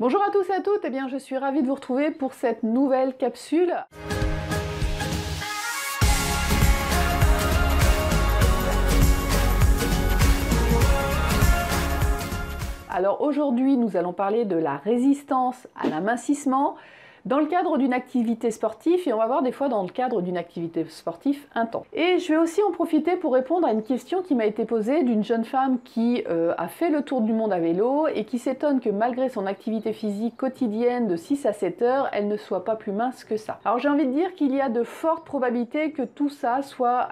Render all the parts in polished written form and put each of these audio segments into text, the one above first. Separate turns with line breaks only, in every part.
Bonjour à tous et à toutes, eh bien, je suis ravie de vous retrouver pour cette nouvelle capsule. Alors aujourd'hui, nous allons parler de la résistance à l'amincissement dans le cadre d'une activité sportive et on va voir des fois dans le cadre d'une activité sportive intense. Et je vais aussi en profiter pour répondre à une question qui m'a été posée d'une jeune femme qui a fait le tour du monde à vélo et qui s'étonne que malgré son activité physique quotidienne de 6 à 7 heures, elle ne soit pas plus mince que ça. Alors j'ai envie de dire qu'il y a de fortes probabilités que tout ça soit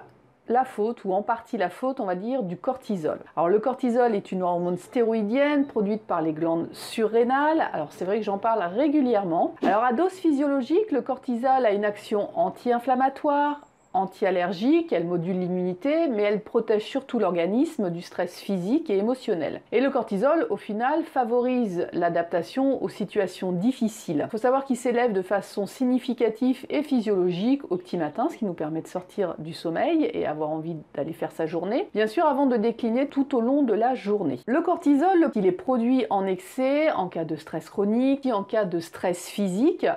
la faute, ou en partie la faute, on va dire, du cortisol. Alors le cortisol est une hormone stéroïdienne produite par les glandes surrénales. Alors c'est vrai que j'en parle régulièrement. Alors à dose physiologique, le cortisol a une action anti-inflammatoire, anti-allergique, elle module l'immunité, mais elle protège surtout l'organisme du stress physique et émotionnel. Et le cortisol, au final, favorise l'adaptation aux situations difficiles. Il faut savoir qu'il s'élève de façon significative et physiologique au petit matin, ce qui nous permet de sortir du sommeil et avoir envie d'aller faire sa journée. Bien sûr, avant de décliner tout au long de la journée. Le cortisol, il est produit en excès en cas de stress chronique, en cas de stress physique,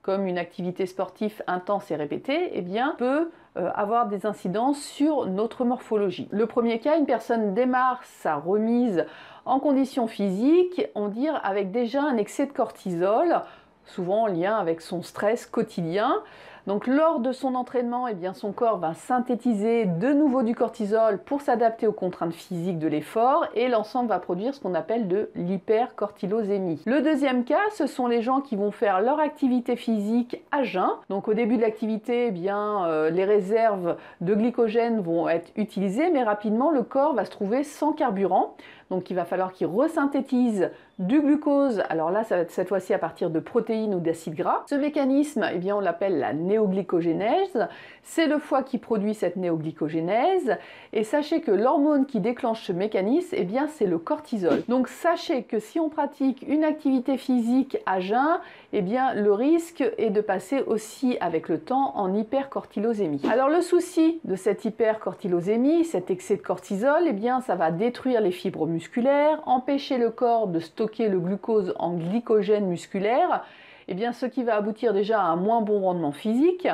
comme une activité sportive intense et répétée, eh bien, peut avoir des incidences sur notre morphologie. Le premier cas, une personne démarre sa remise en conditions physiques, on va dire avec déjà un excès de cortisol, souvent en lien avec son stress quotidien. Donc lors de son entraînement, eh bien, son corps va synthétiser de nouveau du cortisol pour s'adapter aux contraintes physiques de l'effort et l'ensemble va produire ce qu'on appelle de l'hypercortilosémie. Le deuxième cas, ce sont les gens qui vont faire leur activité physique à jeun. Donc au début de l'activité, eh bien, les réserves de glycogène vont être utilisées, mais rapidement le corps va se trouver sans carburant. Donc il va falloir qu'il resynthétise du glucose. Alors là, ça va être cette fois-ci à partir de protéines ou d'acides gras. Ce mécanisme, eh bien, on l'appelle la néoglycogénèse. C'est le foie qui produit cette néoglycogénèse. Et sachez que l'hormone qui déclenche ce mécanisme, eh bien, c'est le cortisol. Donc sachez que si on pratique une activité physique à jeun, eh bien, le risque est de passer aussi avec le temps en hypercortilosémie. Alors le souci de cette hypercortilosémie, cet excès de cortisol, eh bien, ça va détruire les fibres musculaires, empêcher le corps de stocker le glucose en glycogène musculaire, eh bien, ce qui va aboutir déjà à un moins bon rendement physique.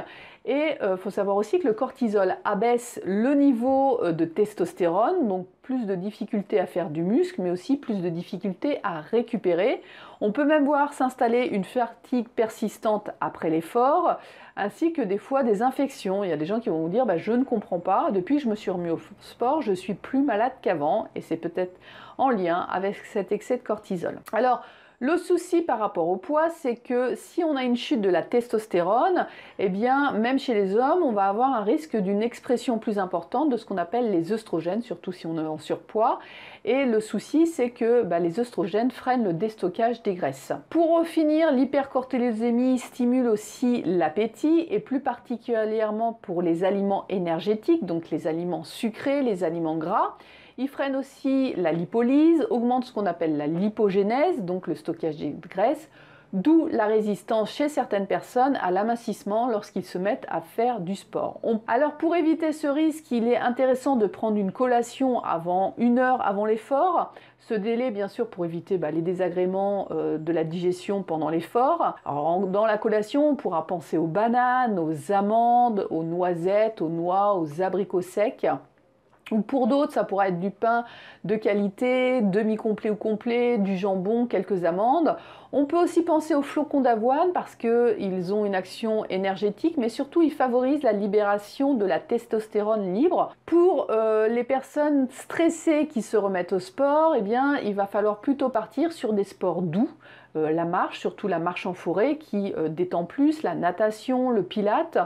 Et faut savoir aussi que le cortisol abaisse le niveau de testostérone, donc plus de difficultés à faire du muscle, mais aussi plus de difficultés à récupérer. On peut même voir s'installer une fatigue persistante après l'effort, ainsi que des fois des infections. Il y a des gens qui vont vous dire je ne comprends pas, depuis que je me suis remis au sport, je suis plus malade qu'avant, et c'est peut-être en lien avec cet excès de cortisol. Alors, le souci par rapport au poids, c'est que si on a une chute de la testostérone, eh bien, même chez les hommes, on va avoir un risque d'une expression plus importante de ce qu'on appelle les œstrogènes, surtout si on est en surpoids. Et le souci, c'est que les œstrogènes freinent le déstockage des graisses. Pour finir, l'hypercortilosémie stimule aussi l'appétit, et plus particulièrement pour les aliments énergétiques, donc les aliments sucrés, les aliments gras. Il freine aussi la lipolyse, augmente ce qu'on appelle la lipogénèse, donc le stockage des graisses, d'où la résistance chez certaines personnes à l'amincissement lorsqu'ils se mettent à faire du sport. Alors pour éviter ce risque, il est intéressant de prendre une collation avant 1 heure avant l'effort. Ce délai, bien sûr, pour éviter les désagréments de la digestion pendant l'effort. Alors dans la collation, on pourra penser aux bananes, aux amandes, aux noisettes, aux noix, aux abricots secs. Ou pour d'autres, ça pourra être du pain de qualité, demi-complet ou complet, du jambon, quelques amandes. On peut aussi penser aux flocons d'avoine parce qu'ils ont une action énergétique, mais surtout ils favorisent la libération de la testostérone libre. Pour les personnes stressées qui se remettent au sport, eh bien, il va falloir plutôt partir sur des sports doux. La marche, surtout la marche en forêt qui détend plus, la natation, le pilate,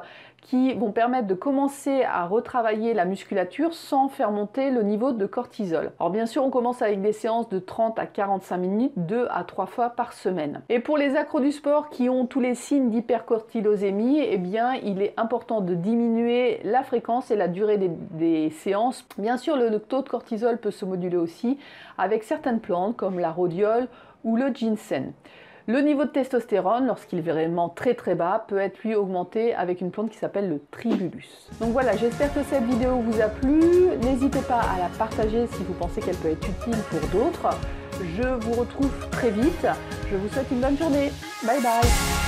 qui vont permettre de commencer à retravailler la musculature sans faire monter le niveau de cortisol. Alors bien sûr, on commence avec des séances de 30 à 45 minutes, 2 à 3 fois par semaine. Et pour les accros du sport qui ont tous les signes d'hypercortilosémie, eh bien, il est important de diminuer la fréquence et la durée des séances. Bien sûr, le taux de cortisol peut se moduler aussi avec certaines plantes comme la rhodiole ou le ginseng. Le niveau de testostérone, lorsqu'il est vraiment très bas, peut être lui augmenté avec une plante qui s'appelle le tribulus. Donc voilà, j'espère que cette vidéo vous a plu. N'hésitez pas à la partager si vous pensez qu'elle peut être utile pour d'autres. Je vous retrouve très vite. Je vous souhaite une bonne journée. Bye bye.